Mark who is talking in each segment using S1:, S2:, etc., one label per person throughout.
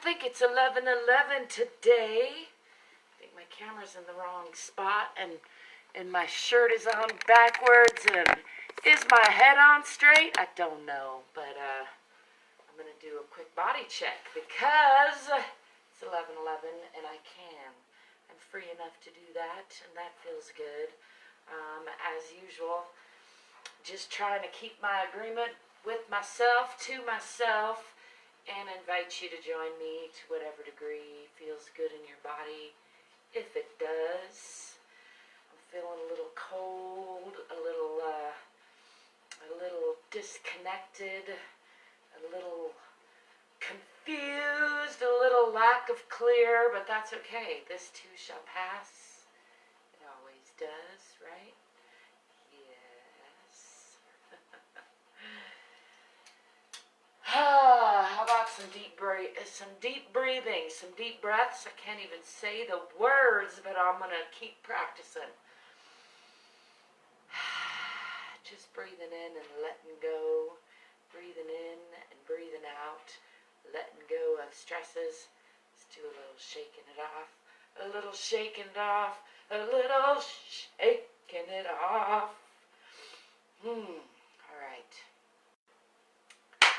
S1: think it's 11:11 today. I think my camera's in the wrong spot, and my shirt is on backwards, and is my head on straight? I don't know, but I'm going to do a quick body check because it's 11:11 and I'm free enough to do that, and that feels good. As usual, just trying to keep my agreement with myself, to myself, and invite you to join me to whatever degree feels good in your body, if it does. I'm feeling a little cold, a little disconnected, a little confused, a little lack of clear, but that's okay. This too shall pass. It always does, right? Yes. How about some deep breathing, some deep breaths? I can't even say the words, but I'm going to keep practicing. Just breathing in and letting go, breathing in and breathing out, letting go of stresses. Let's do a little shaking it off, a little shaking it off, a little shaking it off. All right.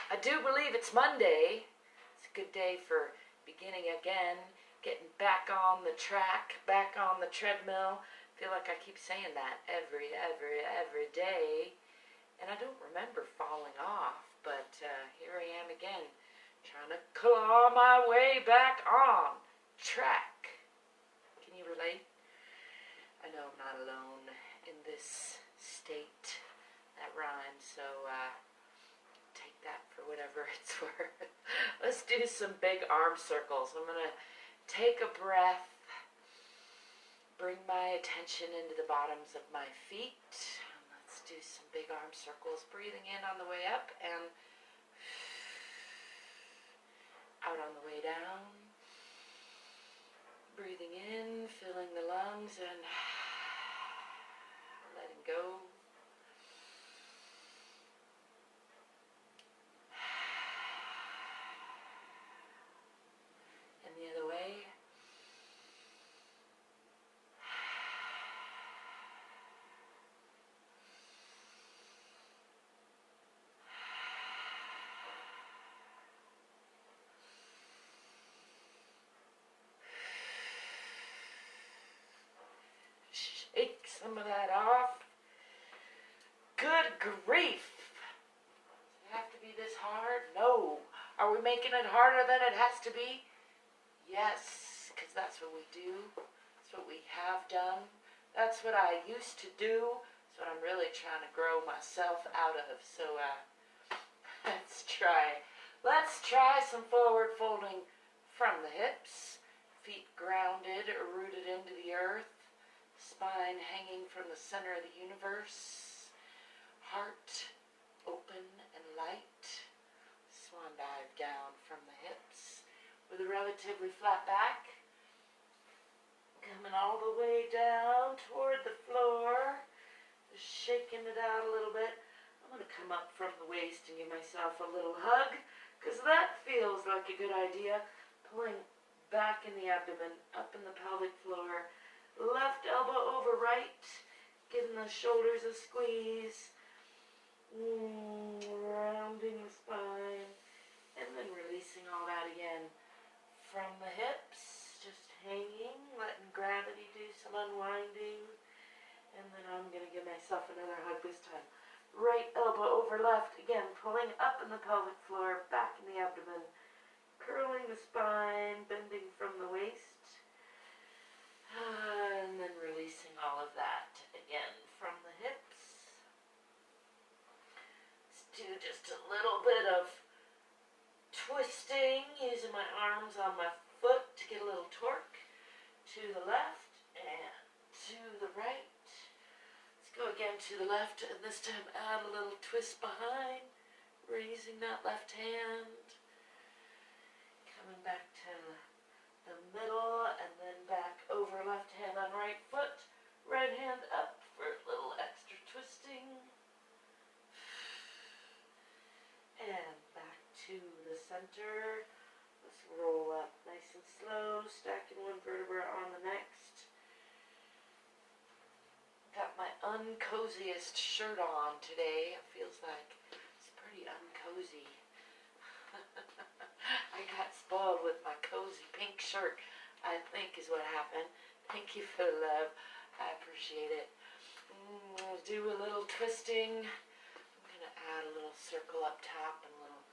S1: I do believe it's Monday. It's a good day for beginning again, getting back on the track, back on the treadmill. I feel like I keep saying that every day, and I don't remember falling off, but here I am again, trying to claw my way back on track. Can you relate? I know I'm not alone in this state. That rhymes, so take that for whatever it's worth. Let's do some big arm circles. I'm going to take a breath. Bring my attention into the bottoms of my feet. Let's do some big arm circles. Breathing in on the way up and out on the way down. Breathing in, filling the lungs and letting go. And the other way. Shake some of that off. Good grief. Does it have to be this hard? No. Are we making it harder than it has to be? Yes, because that's what we do. That's what we have done. That's what I used to do. That's what I'm really trying to grow myself out of. So let's try. Let's try some forward folding from the hips. Feet grounded, rooted into the earth. Spine hanging from the center of the universe. Heart open and light. Swan dive down from the hips with a relatively flat back. Coming all the way down toward the floor. Just shaking it out a little bit. I'm going to come up from the waist and give myself a little hug, because that feels like a good idea. Pulling back in the abdomen, up in the pelvic floor. Left elbow over right, giving the shoulders a squeeze, rounding the spine, and then releasing all that again from the hips, just hanging, letting gravity do some unwinding, and then I'm going to give myself another hug this time. Right elbow over left, again, pulling up in the pelvic floor, back in the abdomen, curling the spine, bending from the waist. And then releasing all of that again from the hips. Let's do just a little bit of twisting, using my arms on my foot to get a little torque. To the left and to the right. Let's go again to the left, and this time add a little twist behind, raising that left hand. Coming back to the middle, and then back over left hand on right foot, right hand up for a little extra twisting, and back to the center. Let's roll up nice and slow, stacking one vertebra on the next. Got my uncoziest shirt on today. It feels like it's pretty uncozy. I got spoiled with my cozy pink shirt, I think is what happened. Thank you for the love. I appreciate it. We'll do a little twisting. I'm going to add a little circle up top and a little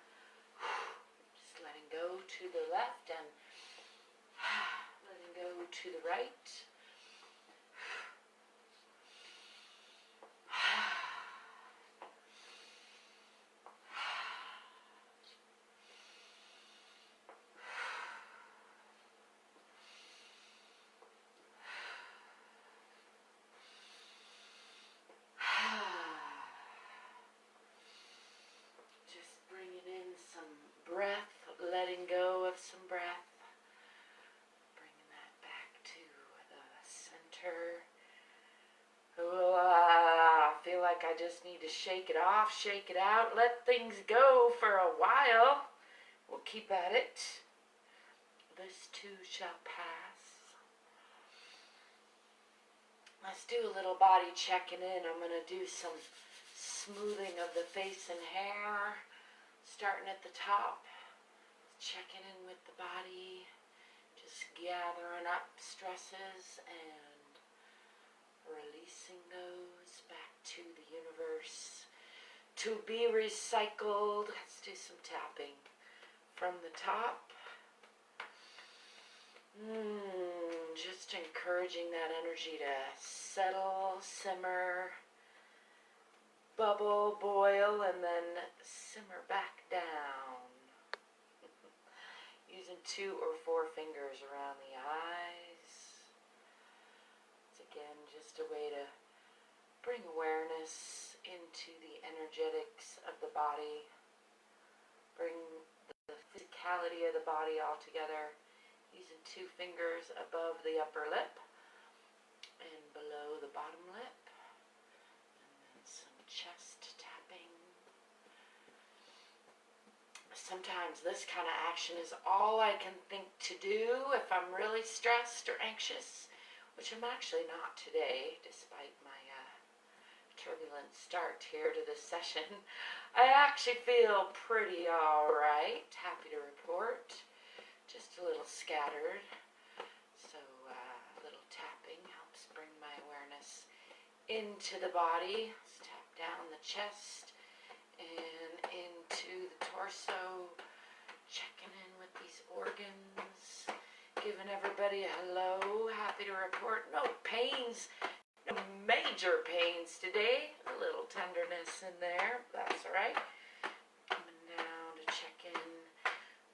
S1: just letting go to the left and letting go to the right. Breath, letting go of some breath, bringing that back to the center. Oh, I feel like I just need to shake it off, shake it out, let things go for a while. We'll keep at it. This too shall pass. Let's do a little body checking in. I'm going to do some smoothing of the face and hair. Starting at the top, checking in with the body, just gathering up stresses and releasing those back to the universe to be recycled. Let's do some tapping from the top. Just encouraging that energy to settle, simmer, bubble, boil, and then simmer back down. Using 2 or 4 fingers around the eyes. It's again just a way to bring awareness into the energetics of the body. Bring the physicality of the body all together. Using 2 fingers above the upper lip and below the bottom lip. Chest tapping. Sometimes this kind of action is all I can think to do if I'm really stressed or anxious, which I'm actually not today, despite my turbulent start here to this session. I actually feel pretty alright, happy to report. Just a little scattered, so a little tapping helps bring my awareness into the body. Down the chest and into the torso, checking in with these organs, giving everybody a hello, happy to report no pains, no major pains today, a little tenderness in there, that's alright. Coming down to check in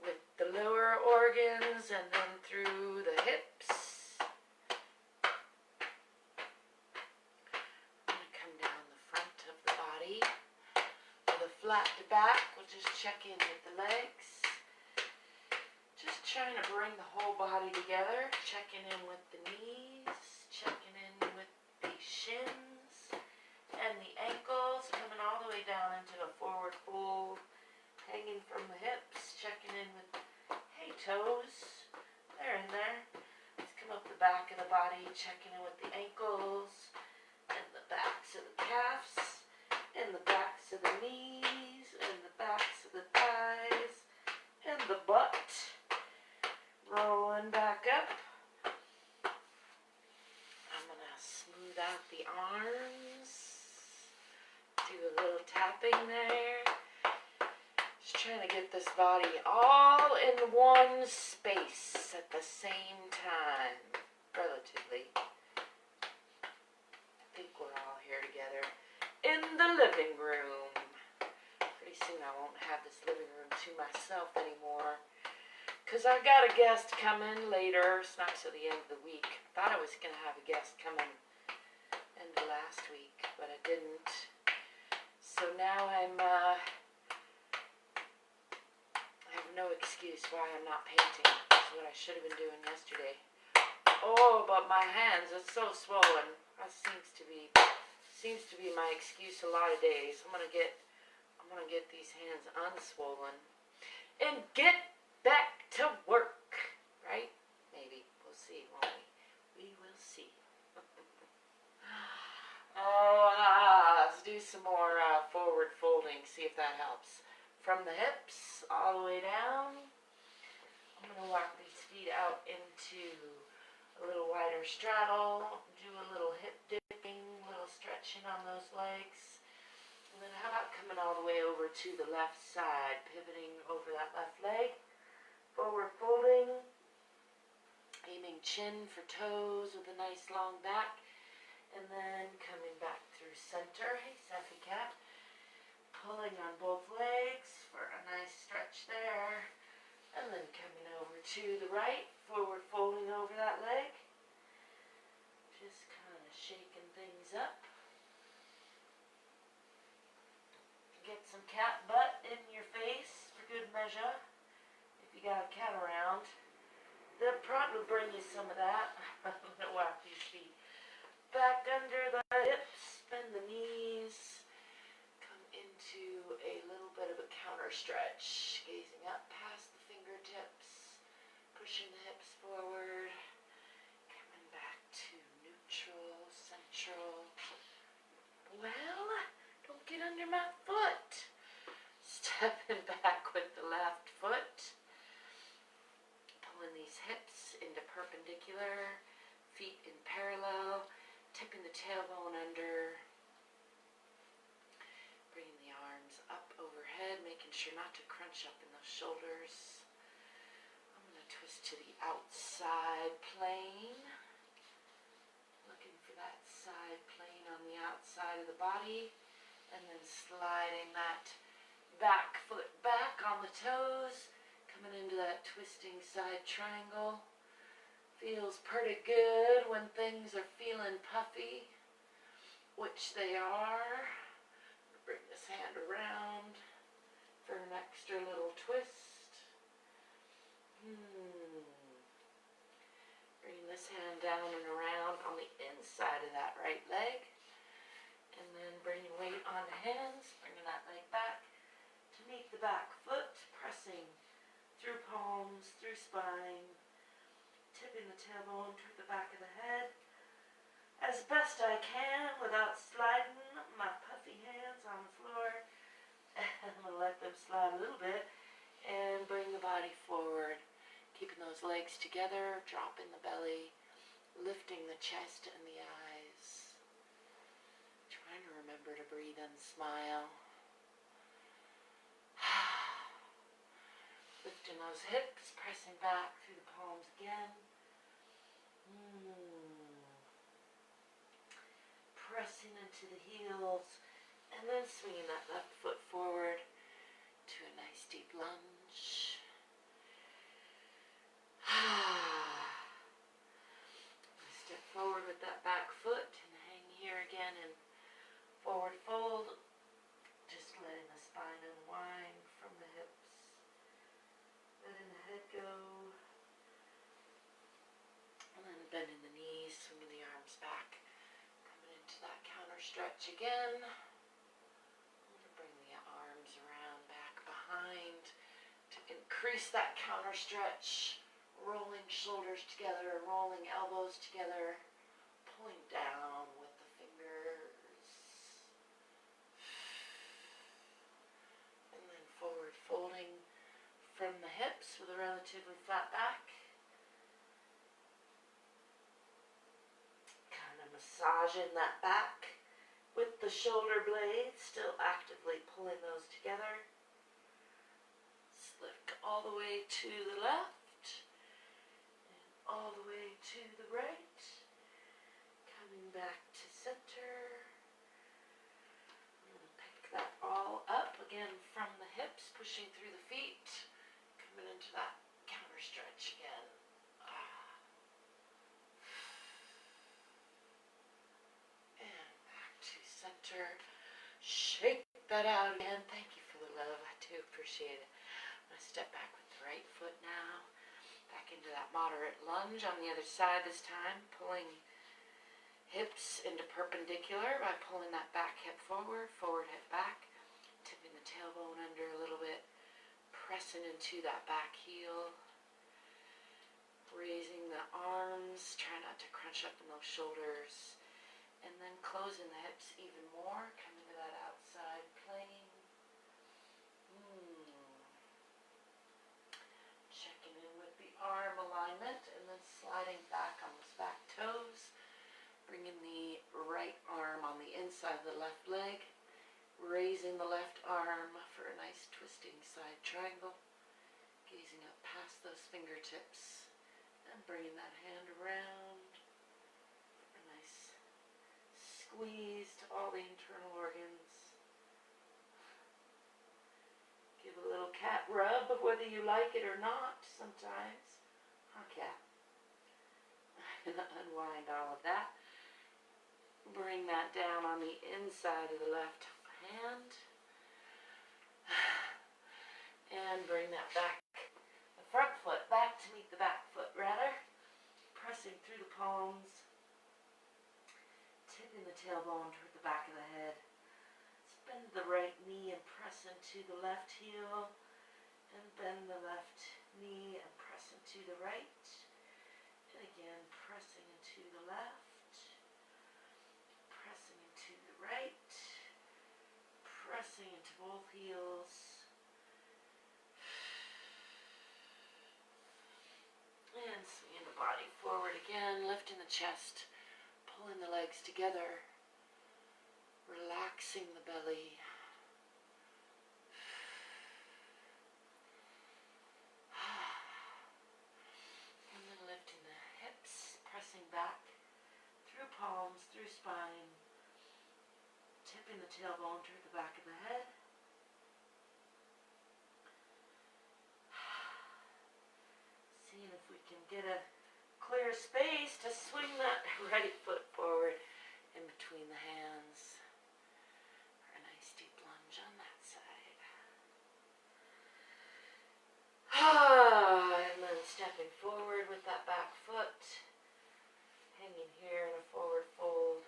S1: with the lower organs and then through the hips. Flat to back, we'll just check in with the legs. Just trying to bring the whole body together. Checking in with the knees, checking in with the shins and the ankles, coming all the way down into a forward fold, hanging from the hips, checking in with, hey toes, they're in there. Let's come up the back of the body, checking in with the ankles and the backs of the calves. And the backs of the knees, and the backs of the thighs, and the butt. Rolling back up. I'm going to smooth out the arms. Do a little tapping there. Just trying to get this body all in one space at the same time, relatively. I think we're all here together. In the living room. Pretty soon I won't have this living room to myself anymore. Because I've got a guest coming later. It's not till the end of the week. Thought I was going to have a guest coming end of last week, but I didn't. So now I have no excuse why I'm not painting. That's what I should have been doing yesterday. Oh, but my hands are so swollen. That seems to be my excuse a lot of days. I'm gonna get these hands unswollen and get back to work, right? Maybe. We'll see, won't we? We will see. Let's do some more forward folding, see if that helps. From the hips all the way down. I'm going to walk these feet out into a little wider straddle, do a little hip dipping, a little stretching on those legs. And then how about coming all the way over to the left side, pivoting over that left leg, forward folding, aiming chin for toes with a nice long back, and then coming back through center, hey Sassy Cat, pulling on both legs for a nice stretch there. And then coming over to the right, forward folding over that leg. Just kind of shaking things up. Get some cat butt in your face for good measure. If you got a cat around, they'll probably bring you some of that. I'm going to walk these feet back under the hips, bend the knees. Into a little bit of a counter stretch, gazing up past the fingertips, pushing the hips forward, coming back to neutral, central. Well, don't get under my foot. Stepping back with the left foot, pulling these hips into perpendicular, feet in parallel, tipping the tailbone under. Bringing the arms up overhead, making sure not to crunch up in those shoulders. I'm going to twist to the outside plane. Looking for that side plane on the outside of the body. And then sliding that back foot back on the toes. Coming into that twisting side triangle. Feels pretty good when things are feeling puffy, which they are. Bring this hand around for an extra little twist. Bring this hand down and around on the inside of that right leg. And then bringing weight on the hands, bringing that leg back to meet the back foot, pressing through palms, through spine, tipping the tailbone toward the back of the head. As best I can without sliding my puffy hands on the floor. I'm going to let them slide a little bit and bring the body forward. Keeping those legs together, dropping the belly, lifting the chest and the eyes. Trying to remember to breathe and smile. Lifting those hips, pressing back through the palms again. Pressing into the heels, and then swinging that left foot forward to a nice deep lunge. Step forward with that back foot and hang here again and forward fold. Just letting the spine unwind from the hips. Letting the head go. And then bending the knees, swinging the arms back. That counter stretch again. I'm going to bring the arms around back behind to increase that counter stretch. Rolling shoulders together, rolling elbows together, pulling down with the fingers. And then forward folding from the hips with a relatively flat back. Massaging that back with the shoulder blades, still actively pulling those together. Slick all the way to the left and all the way to the right. Coming back to center. I'm going to pick that all up again from the hips, pushing through the feet. Coming into that counter stretch again. Shake that out again. Thank you for the love. I do appreciate it. I'm going to step back with the right foot now. Back into that moderate lunge on the other side this time. Pulling hips into perpendicular by pulling that back hip forward, forward hip back. Tipping the tailbone under a little bit. pressing into that back heel, raising the arms, try not to crunch up in those shoulders, and then closing the hips even more, coming to that outside plane. Checking in with the arm alignment, and then sliding back on those back toes, bringing the right arm on the inside of the left leg, raising the left arm for a nice twisting side triangle, gazing up past those fingertips, and bringing that hand around, a nice squeeze to all the internal organs. Give a little cat rub, whether you like it or not sometimes. Huh, cat? Unwind all of that. Bring that down on the inside of the left hand. And bring that back, the front foot back to meet the back foot rather. Pressing through the palms. Tipping the tailbone toward the back of the head. Bend the right knee and press into the left heel, and bend the left knee and press into the right, and again pressing into the left, pressing into the right, pressing into both heels, and swinging the body forward again, lifting the chest, pulling the legs together, relaxing the belly. And then lifting the hips, pressing back through palms, through spine, tipping the tailbone toward the back of the head. Seeing if we can get a clear space to swing that right foot forward in between the hands. On that side. And then stepping forward with that back foot, hanging here in a forward fold.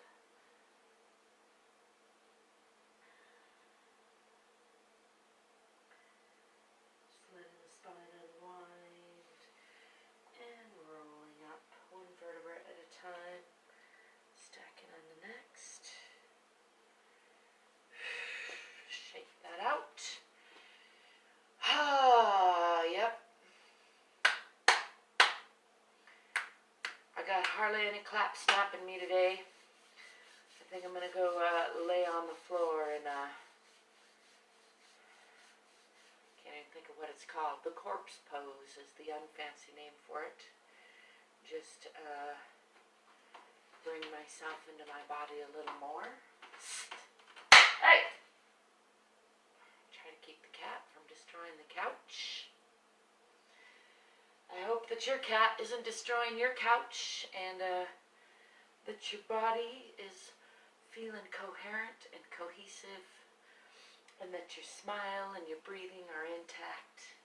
S1: Just letting the spine unwind and rolling up one vertebra at a time, stacking on the next. Shake that out. Yep. I got hardly any clap snapping me today. I think I'm gonna go lay on the floor and can't even think of what it's called. The corpse pose is the unfancy name for it. Just bring myself into my body a little more. Hey! Keep the cat from destroying the couch. I hope that your cat isn't destroying your couch, and that your body is feeling coherent and cohesive, and that your smile and your breathing are intact,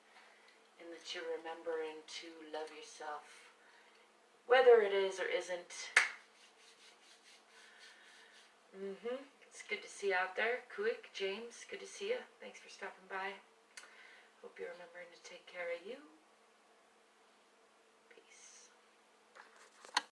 S1: and that you're remembering to love yourself, whether it is or isn't. It's good to see you out there. Kuik, James, good to see you. Thanks for stopping by. Hope you're remembering to take care of you.